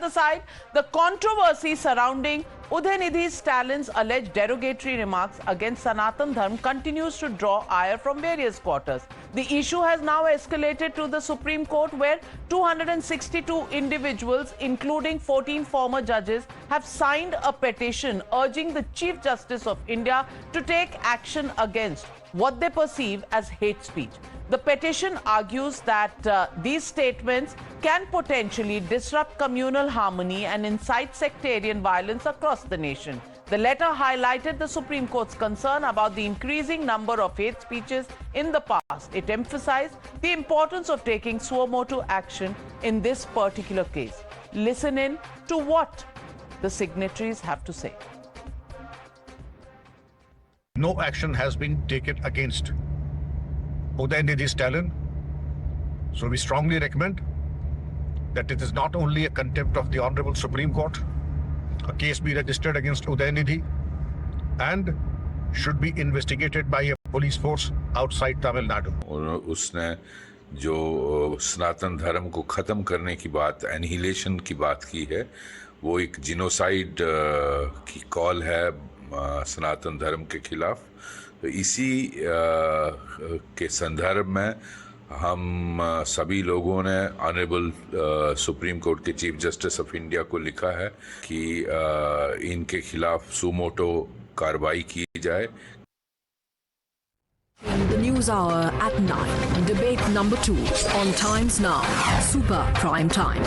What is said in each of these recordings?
other side, the controversy surrounding Udhayanidhi Stalin's alleged derogatory remarks against Sanatan Dharma continues to draw ire from various quarters. The issue has now escalated to the Supreme Court, where 262 individuals, including 14 former judges, have signed a petition urging the Chief Justice of India to take action against what they perceive as hate speech. The petition argues that these statements can potentially disrupt communal harmony and incite sectarian violence across the nation. The letter highlighted the Supreme Court's concern about the increasing number of hate speeches in the past. It emphasized the importance of taking suo-moto action in this particular case. Listen in to what the signatories have to say. No action has been taken against Udhayanidhi Stalin. So we strongly recommend that it is not only a contempt of the Honorable Supreme Court, a case be registered against Udhayanidhi and should be investigated by a police force outside Tamil Nadu. उसने जो सनातन धर्म को खत्म करने की बात, annihilation की बात की है, वो एक जिनोसाइड की कॉल है सनातन धर्म के खिलाफ. तो इसी के संदर्भ में हम सभी लोगों ने ऑनरेबल सुप्रीम कोर्ट के चीफ जस्टिस ऑफ इंडिया को लिखा है कि इनके खिलाफ सुमोटो कार्रवाई की जाए. In the news hour at 9, debate number 2 on Times Now, Super Prime Time.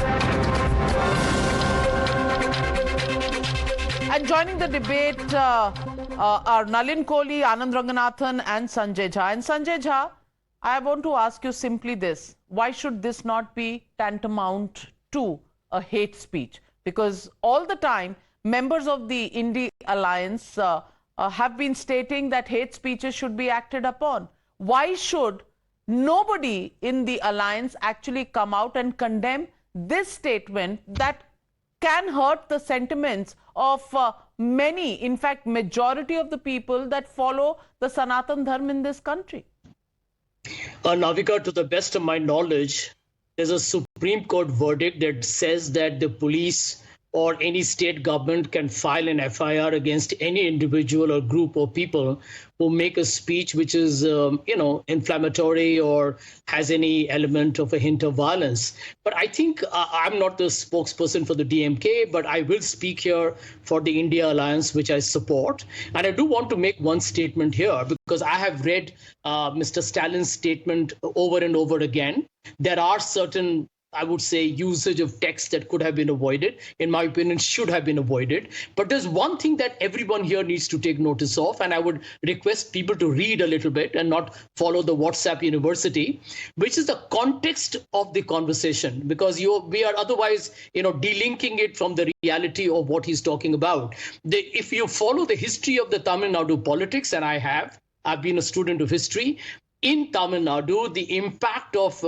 And joining the debate are Nalin Kohli, Anand Ranganathan and Sanjay Jha. And Sanjay Jha, I want to ask you simply this. Why should this not be tantamount to a hate speech? Because all the time, members of the Indie Alliance have been stating that hate speeches should be acted upon. Why should nobody in the alliance actually come out and condemn this statement that can hurt the sentiments of many, in fact, majority of the people that follow the Sanatan Dharma in this country? Navika, to the best of my knowledge, there's a Supreme Court verdict that says that the police or any state government can file an FIR against any individual or group of people who make a speech which is, inflammatory or has any element of a hint of violence. But I think I'm not the spokesperson for the DMK, but I will speak here for the India Alliance, which I support. And I do want to make one statement here, because I have read Mr. Stalin's statement over and over again. There are certain, I would say, usage of text that could have been avoided, in my opinion, should have been avoided. But there's one thing that everyone here needs to take notice of, and I would request people to read a little bit and not follow the WhatsApp University, which is the context of the conversation, because we are otherwise, delinking it from the reality of what he's talking about. If you follow the history of the Tamil Nadu politics, and I've been a student of history, in Tamil Nadu, the impact of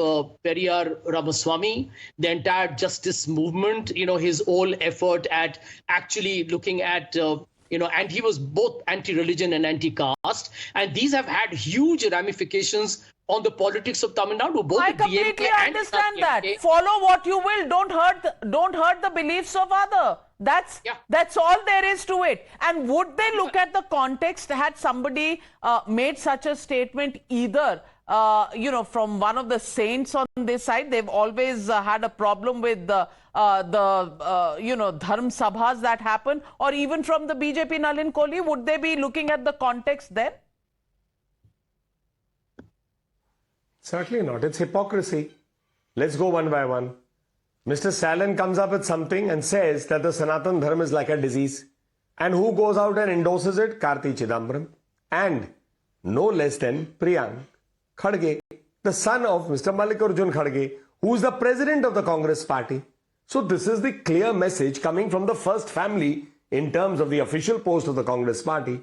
Periyar Ramaswamy, the entire justice movement, his whole effort at actually looking at, and he was both anti-religion and anti-caste. And these have had huge ramifications on the politics of Tamil Nadu. Both I completely understand that. Follow what you will. Don't hurt the beliefs of others. That's all there is to it. And would they look at the context? Had somebody made such a statement, either from one of the saints on this side? They've always had a problem with the dharm sabhas that happen, or even from the BJP Nalin Kohli. Would they be looking at the context then? Certainly not. It's hypocrisy. Let's go one by one. Mr. Stalin comes up with something and says that the Sanatan Dharma is like a disease. And who goes out and endorses it? Karti Chidambaram. And no less than Priyank Khadge, the son of Mr. Mallikarjun Kharge, who is the president of the Congress party. So this is the clear message coming from the first family in terms of the official post of the Congress party.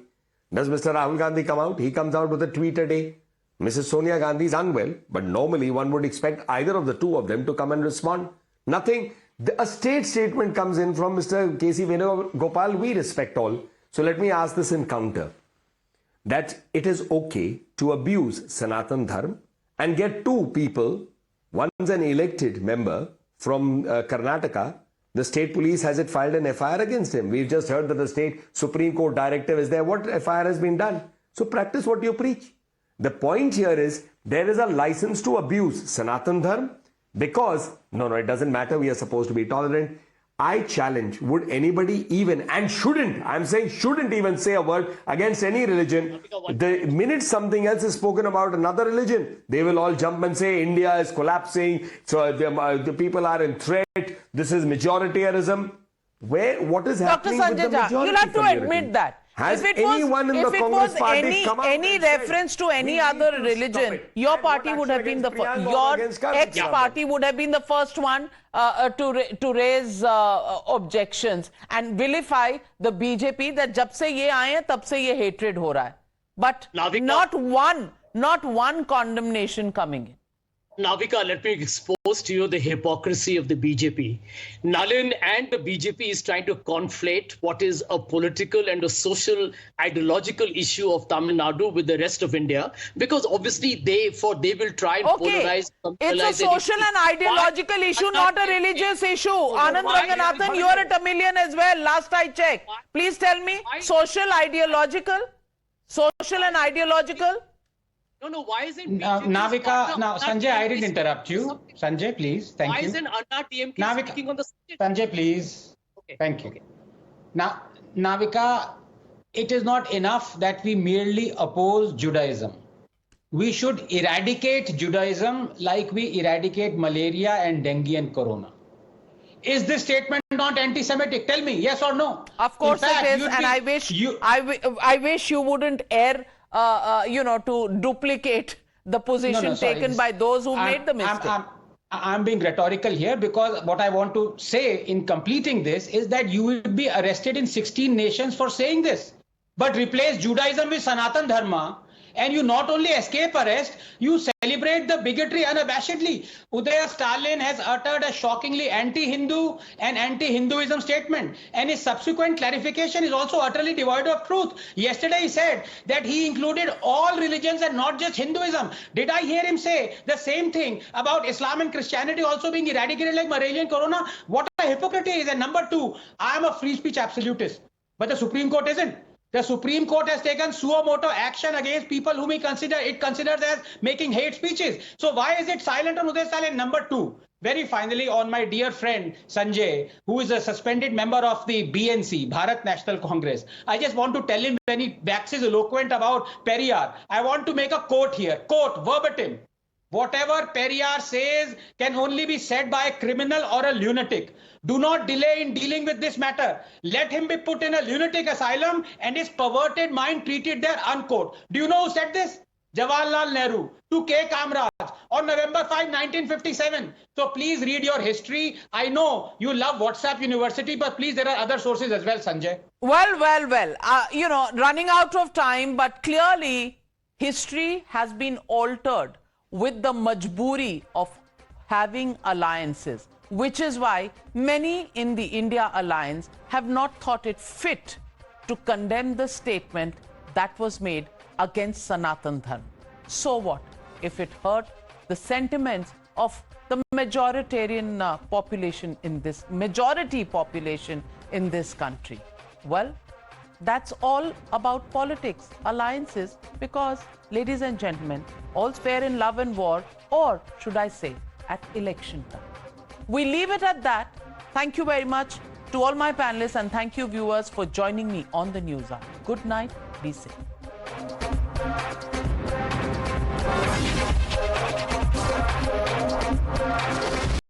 Does Mr. Rahul Gandhi come out? He comes out with a tweet a day. Mrs. Sonia Gandhi is unwell, but normally one would expect either of the two of them to come and respond. Nothing. A state statement comes in from Mr. K.C. Venugopal. We respect all. So let me ask this in counter. That it is okay to abuse Sanatan Dharma and get two people, one's an elected member from Karnataka The state police, has it filed an FIR against him? We've just heard that the state Supreme Court directive is there. What FIR has been done? So practice what you preach. The point here is there is a license to abuse Sanatan Dharma because, no, it doesn't matter. We are supposed to be tolerant. I challenge, would anybody even, and shouldn't, I'm saying shouldn't even say a word against any religion. The minute something else is spoken about another religion, they will all jump and say India is collapsing, so the people are in threat, this is majoritarianism. What is happening with the majority you'll have to community? Admit that. Has anyone in the Congress party come out any and reference said, to any other religion, your party would have been the first. Your ex-party would have been the first one to raise objections and vilify the BJP that jab se ye aaye hain, tab se ye hatred ho raha hai. But not one condemnation coming in. Navika, let me expose to you the hypocrisy of the BJP. Nalin and the BJP is trying to conflate what is a political and a social ideological issue of Tamil Nadu with the rest of India, because obviously they will try and polarize. It's a social and ideological issue, not a religious issue. Anand Ranganathan, you are a Tamilian as well, last I checked. Please tell me, social, ideological? Social and ideological? No, why is it Navika, now Sanjay, I didn't interrupt you. Sanjay, please, thank you. Why isn't Anna DMK Navika, speaking on the subject? Sanjay, please. Okay. Thank you. Now, Navika, it is not enough that we merely oppose Judaism. We should eradicate Judaism like we eradicate malaria and dengue and corona. Is this statement not anti-Semitic? Tell me, yes or no? Of course it is, and I wish you wouldn't err to duplicate the position taken by those who made the mistake. I'm being rhetorical here because what I want to say in completing this is that you will be arrested in 16 nations for saying this. But replace Judaism with Sanatan Dharma, and you not only escape arrest, you celebrate the bigotry unabashedly. Udhayanidhi Stalin has uttered a shockingly anti-Hindu and anti-Hinduism statement, and his subsequent clarification is also utterly devoid of truth. Yesterday he said that he included all religions and not just Hinduism. Did I hear him say the same thing about Islam and Christianity also being eradicated like malaria and corona? What a hypocrite he is. And number two, I am a free speech absolutist, but the Supreme Court isn't. The Supreme Court has taken suo-moto action against people whom it considers as making hate speeches. So why is it silent on Udhayanidhi Stalin? Number two, very finally, on my dear friend Sanjay, who is a suspended member of the BNC, Bharat National Congress. I just want to tell him when he waxes eloquent about Periyar, I want to make a quote here, quote verbatim. Whatever Periyar says can only be said by a criminal or a lunatic. Do not delay in dealing with this matter. Let him be put in a lunatic asylum and his perverted mind treated there, unquote. Do you know who said this? Jawaharlal Nehru to K. Kamraj on November 5, 1957. So please read your history. I know you love WhatsApp University, but please, there are other sources as well, Sanjay. Well. Running out of time, but clearly history has been altered with the majboori of having alliances, which is why many in the India alliance have not thought it fit to condemn the statement that was made against Sanatan Dharma. So what if it hurt the sentiments of the majority population in this country? Well, that's all about politics, alliances, because, ladies and gentlemen, all's fair in love and war, or should I say, at election time. We leave it at that. Thank you very much to all my panelists, and thank you, viewers, for joining me on the Newshour. Good night. Be safe.